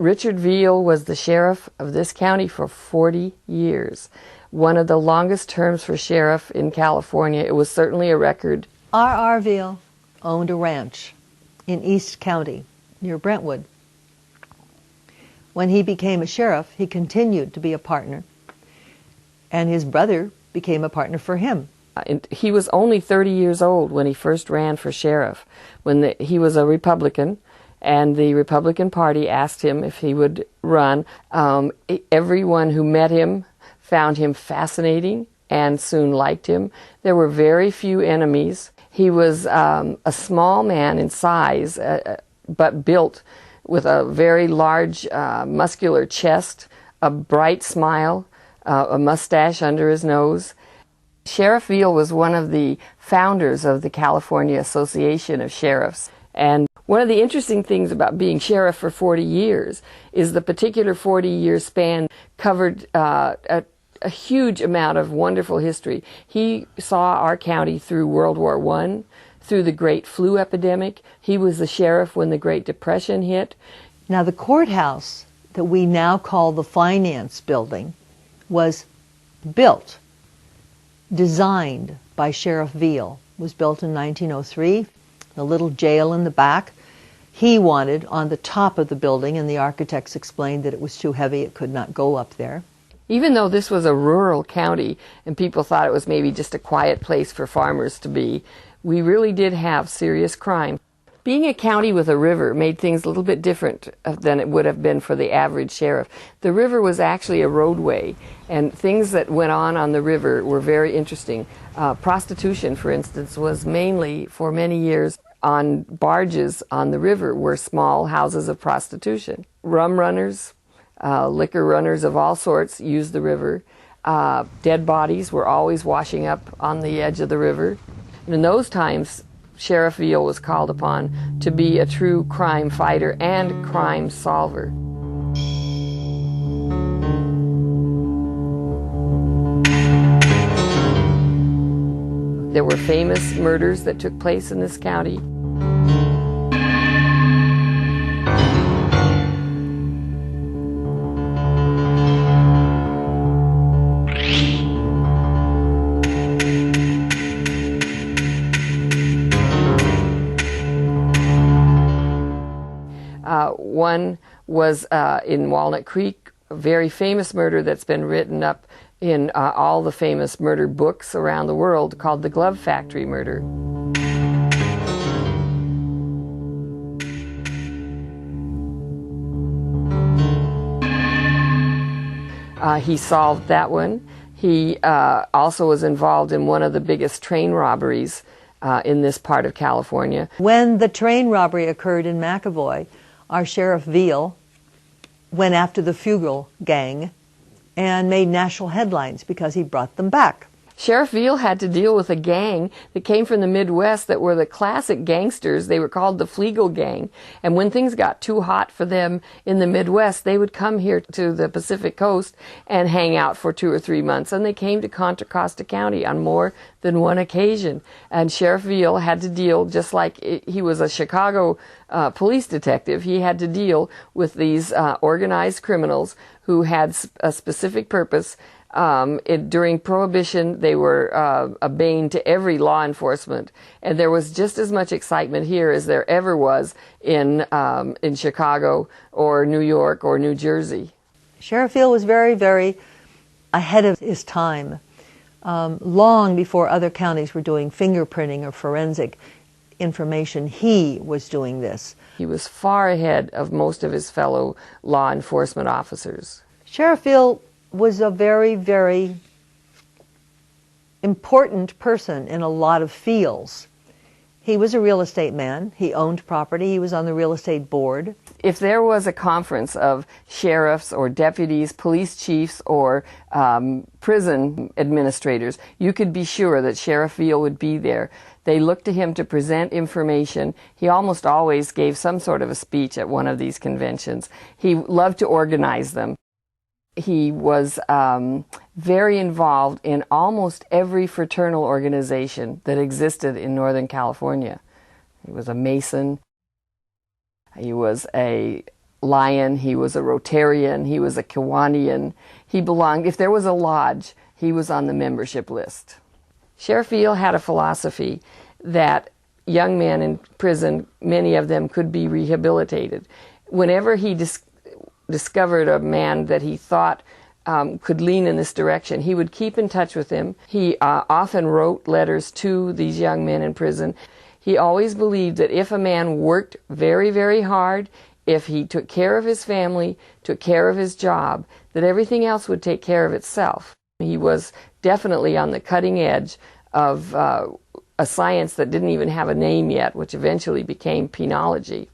Richard Veale was the sheriff of this county for 40 years. One of the longest terms for sheriff in California. It was certainly a record. R.R. Veale owned a ranch in East County near Brentwood. When he became a sheriff, he continued to be a partner, and his brother became a partner for him. He was only 30 years old when he first ran for sheriff. He was a Republican, and the Republican Party asked him if he would run. Everyone who met him found him fascinating and soon liked him. There were very few enemies. He was a small man in size, but built with a very large muscular chest, a bright smile, a mustache under his nose. Sheriff Veale was one of the founders of the California Association of Sheriffs. And one of the interesting things about being sheriff for 40 years is the particular 40-year span covered a huge amount of wonderful history. He saw our county through World War I, through the Great Flu epidemic. He was the sheriff when the Great Depression hit. Now, the courthouse that we now call the Finance Building was built, designed by Sheriff Veale. It was built in 1903. The little jail in the back, he wanted on the top of the building, and the architects explained that it was too heavy, it could not go up there. Even though this was a rural county and people thought it was maybe just a quiet place for farmers to be, we really did have serious crime. Being a county with a river made things a little bit different than it would have been for the average sheriff. The river was actually a roadway, and things that went on the river were very interesting. Prostitution, for instance, was mainly, for many years, on barges on the river were small houses of prostitution. Rum runners, liquor runners of all sorts used the river. Dead bodies were always washing up on the edge of the river. And in those times, Sheriff Veale was called upon to be a true crime fighter and crime solver. There were famous murders that took place in this county. One was in Walnut Creek, a very famous murder that's been written up in all the famous murder books around the world, called the Glove Factory murder. He solved that one. He also was involved in one of the biggest train robberies in this part of California. When the train robbery occurred in McAvoy, our Sheriff Veale went after the Fugal gang and made national headlines because he brought them back. Sheriff Veale had to deal with a gang that came from the Midwest that were the classic gangsters. They were called the Fleagle Gang. And when things got too hot for them in the Midwest, they would come here to the Pacific Coast and hang out for 2 or 3 months. And they came to Contra, Costa County on more than one occasion. And Sheriff Veale had to deal, just like he was a Chicago police detective, he had to deal with these organized criminals who had a specific purpose. During Prohibition, they were a bane to every law enforcement, and there was just as much excitement here as there ever was in Chicago or New York or New Jersey. Sheriff Veale was very, very ahead of his time. Long before other counties were doing fingerprinting or forensic information, he was doing this. He was far ahead of most of his fellow law enforcement officers. Sheriff Veale was a very, very important person in a lot of fields. He was a real estate man. He owned property. He was on the real estate board. If there was a conference of sheriffs or deputies, police chiefs, or prison administrators, you could be sure that Sheriff Veale would be there. They looked to him to present information. He almost always gave some sort of a speech at one of these conventions. He loved to organize them. He was very involved in almost every fraternal organization that existed in Northern California. He was a Mason. He was a Lion, he was a Rotarian, he was a Kiwanian. He belonged, if there was a lodge, he was on the membership list. Sheriff Veale had a philosophy that young men in prison, many of them could be rehabilitated. Whenever he discovered a man that he thought could lean in this direction, he would keep in touch with him. He often wrote letters to these young men in prison. He always believed that if a man worked very, very hard, if he took care of his family, took care of his job, that everything else would take care of itself. He was definitely on the cutting edge of a science that didn't even have a name yet, which eventually became penology.